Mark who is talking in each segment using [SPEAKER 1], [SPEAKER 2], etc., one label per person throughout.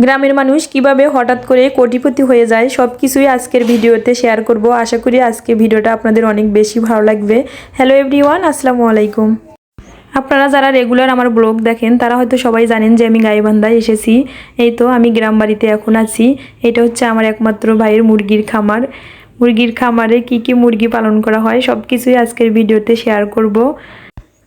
[SPEAKER 1] গ্রামের মানুষ কিভাবে হঠাৎ করে কোটিপতি হয়ে যায় সবকিছুই আজকের ভিডিওতে শেয়ার করব। আশা করি আজকে ভিডিওটা আপনাদের অনেক বেশি ভালো লাগবে। হ্যালো এভরিওয়ান, আসসালামু আলাইকুম। আপনারা যারা রেগুলার আমার ব্লগ দেখেন তারা হয়তো সবাই জানেন যে আমি গাইবান্ধায় এসেছি। এই তো আমি গ্রাম বাড়িতে এখন আছি। এটা হচ্ছে আমার একমাত্র ভাইয়ের মুরগির খামার। মুরগির খামারে কি মুরগি পালন করা হয় সবকিছুই আজকের ভিডিওতে শেয়ার করব।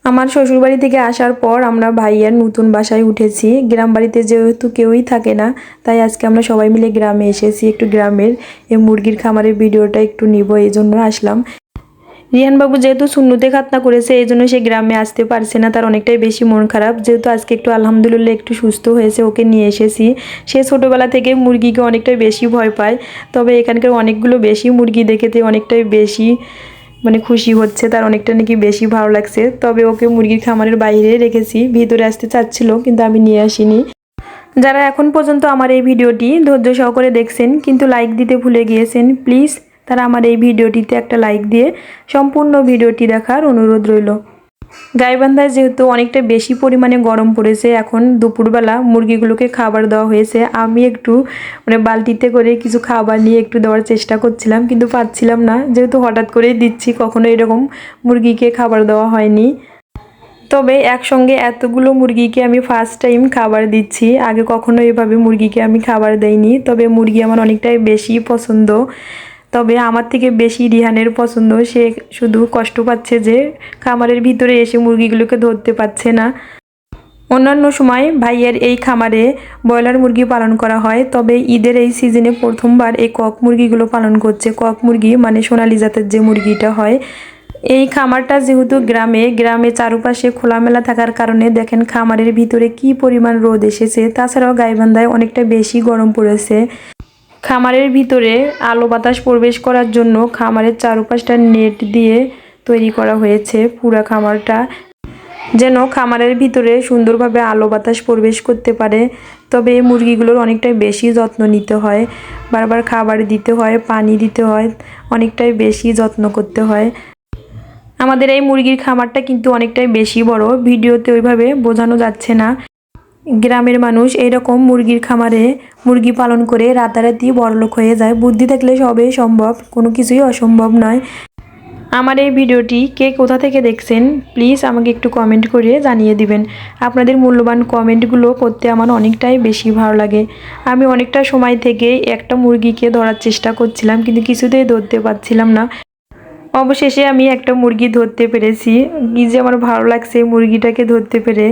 [SPEAKER 1] আমার শ্বশুরবাড়ি থেকে আসার পর আমরা ভাইয়ার নতুন বাসায় উঠেছি। গ্রাম বাড়িতে যেহেতু কেউই থাকে না, তাই আজকে আমরা সবাই মিলে গ্রামে এসেছি। একটু গ্রামের এই মুরগির খামারের ভিডিওটা একটু নিব, এই জন্য আসলাম। রিহানবাবু যেহেতু শূন্যতে খাতনা করেছে, এই জন্য সে গ্রামে আসতে পারছে না, তার অনেকটাই বেশি মন খারাপ। যেহেতু আজকে একটু আলহামদুলিল্লাহ একটু সুস্থ হয়েছে, ওকে নিয়ে এসেছি। সে ছোটোবেলা থেকে মুরগিকে অনেকটাই বেশি ভয় পায়, তবে এখানকার অনেকগুলো বেশি মুরগি দেখেতে অনেকটাই বেশি খুশি হচ্ছে, তার অনেকটা নাকি বেশি ভালো লাগছে। তবে ওকে মুরগির খামারের বাইরে রেখেছি, ভিতরে আসতে চাচ্ছিল কিন্তু আমি নিয়ে আসিনি। যারা এখন পর্যন্ত আমার এই ভিডিওটি ধৈর্য সহকারে দেখছেন কিন্তু লাইক দিতে ভুলে গিয়েছেন, প্লিজ তারা আমার এই ভিডিওটিতে একটা লাইক দিয়ে সম্পূর্ণ ভিডিওটি দেখার অনুরোধ রইল। গাইবান্ধায় যেহেতু অনেকটা বেশি পরিমাণে গরম পড়েছে, এখন দুপুরবেলা মুরগিগুলোকে খাবার দেওয়া হয়েছে। আমি একটু বালতিতে করে কিছু খাবার নিয়ে একটু দেওয়ার চেষ্টা করছিলাম, কিন্তু পাচ্ছিলাম না, যেহেতু হঠাৎ করেই দিচ্ছি, কখনো এরকম মুরগিকে খাবার দেওয়া হয়নি। তবে একসঙ্গে এতগুলো মুরগিকে আমি ফার্স্ট টাইম খাবার দিচ্ছি, আগে কখনো এভাবে মুরগিকে আমি খাবার দেইনি। তবে মুরগি আমার অনেকটাই বেশি পছন্দ, তবে আমার থেকে বেশি রিহানের পছন্দ। সে শুধু কষ্ট পাচ্ছে যে খামারের ভিতরে এসে মুরগিগুলোকে ধরতে পারছে না। অন্যান্য সময় ভাইয়ের এই খামারে ব্রয়লার মুরগি পালন করা হয়, তবে ঈদের এই সিজনে প্রথমবার এই কক মুরগিগুলো পালন করছে। কক মুরগি মানে সোনালী জাতের যে মুরগিটা হয়। এই খামারটা যেহেতু গ্রামে চারপাশে খোলামেলা থাকার কারণে দেখেন খামারের ভিতরে কি পরিমাণ রোদ এসেছে। তাছাড়াও গাইবান্ধায় অনেকটা বেশি গরম পড়েছে। খামারের ভিতরে আলো বাতাস প্রবেশ করার জন্য খামারের চারপাশটা নেট দিয়ে তৈরি করা হয়েছে। পুরা খামারটা যেন খামারের ভিতরে সুন্দরভাবে আলো বাতাস প্রবেশ করতে পারে। তবে এই মুরগিগুলোর অনেকটাই বেশি যত্ন নিতে হয়, বারবার খাবার দিতে হয়, পানি দিতে হয়, অনেকটাই বেশি যত্ন করতে হয়। আমাদের এই মুরগির খামারটা কিন্তু অনেকটাই বেশি বড়, ভিডিওতে ওইভাবে বোঝানো যাচ্ছে না। গ্রামের মানুষ এইরকম মুরগির খামারে মুরগি পালন করে রাতারাতি বড়লোক হয়ে যায়। বুদ্ধি থাকলে সবই সম্ভব, কোনো কিছুই অসম্ভব নয়। আমার এই ভিডিওটি কে কোথা থেকে দেখছেন প্লিজ আমাকে একটু কমেন্ট করে জানিয়ে দিবেন। আপনাদের মূল্যবান কমেন্টগুলো পড়তে আমার অনেকটাই বেশি ভালো লাগে। আমি অনেকটা সময় থেকে একটা মুরগিকে ধরার চেষ্টা করছিলাম, কিন্তু কিছুতেই ধরতে পারছিলাম না। অবশেষে আমি একটা মুরগি ধরতে পেরেছি। কি যে আমার ভালো লাগছে মুরগিটাকে ধরতে পেরে।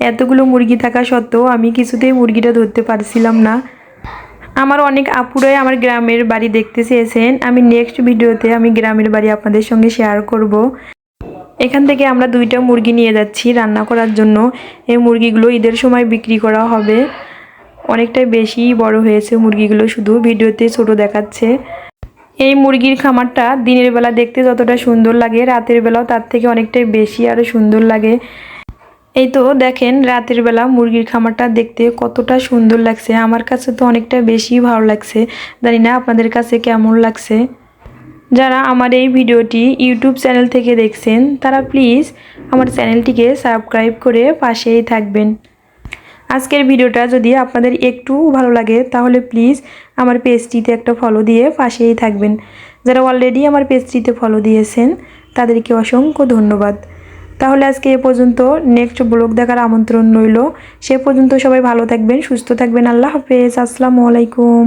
[SPEAKER 1] এতগুলো মুরগি থাকা সত্ত্বেও আমি কিছুতেই মুরগিটা ধরতে পারছিলাম না। আমার অনেক আপুরাই আমার গ্রামের বাড়ি দেখতে চেয়েছেন, আমি নেক্সট ভিডিওতে আমি গ্রামের বাড়ি আপনাদের সঙ্গে শেয়ার করব। এখান থেকে আমরা 2টা মুরগি নিয়ে যাচ্ছি রান্না করার জন্য। এই মুরগিগুলো ঈদের সময় বিক্রি করা হবে। অনেকটাই বেশি বড় হয়েছে মুরগিগুলো, শুধু ভিডিওতে ছোট দেখাচ্ছে। এই মুরগির খামারটা দিনের বেলা দেখতে যতটা সুন্দর লাগে, রাতের বেলাও তার থেকে অনেকটাই বেশি আরও সুন্দর লাগে। এই তো দেখেন রাতের বেলা মুরগির খামারটা দেখতে কতটা সুন্দর লাগছে। আমার কাছে তো অনেকটা বেশি ভালো লাগছে, জানি না আপনাদের কাছে কেমন লাগছে। যারা আমার এই ভিডিওটি ইউটিউব চ্যানেল থেকে দেখছেন তারা প্লিজ আমার চ্যানেলটিকে সাবস্ক্রাইব করে পাশেই থাকবেন। আজকের ভিডিওটা যদি আপনাদের একটু ভালো লাগে তাহলে প্লিজ আমার পেজটিতে একটা ফলো দিয়ে পাশেই থাকবেন। যারা অলরেডি আমার পেজটিতে ফলো দিয়েছেন তাদেরকে অসংখ্য ধন্যবাদ। তাহলে আজকে এ পর্যন্ত, নেক্সট ব্লগ দেখার আমন্ত্রণ রইল। সে পর্যন্ত সবাই ভালো থাকবেন, সুস্থ থাকবেন। আল্লাহ হাফেজ, আসসালামু আলাইকুম।